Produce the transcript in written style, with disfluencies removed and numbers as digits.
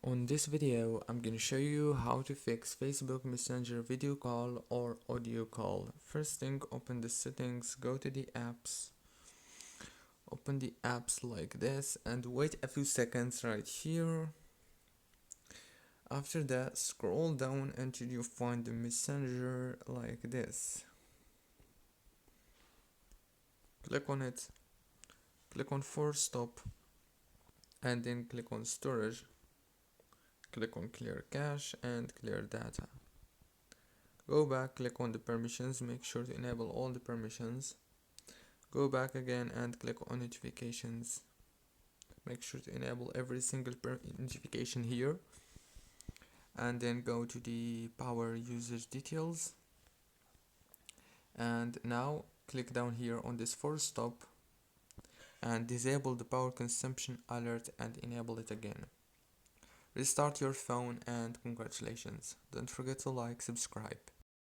On this video, I'm gonna show you how to fix Facebook Messenger video call or audio call. First thing, open the settings, go to the apps, open the apps like this and wait a few seconds right here. After that, scroll down until you find the Messenger like this. Click on it, click on force stop and then click on storage. Click on clear cache and clear data. Go back, click on the permissions, make sure to enable all the permissions. Go back again and click on notifications. Make sure to enable every single notification here. And then go to the power usage details. And now click down here on this force stop and disable the power consumption alert and enable it again. Restart your phone and congratulations. Don't forget to like, subscribe.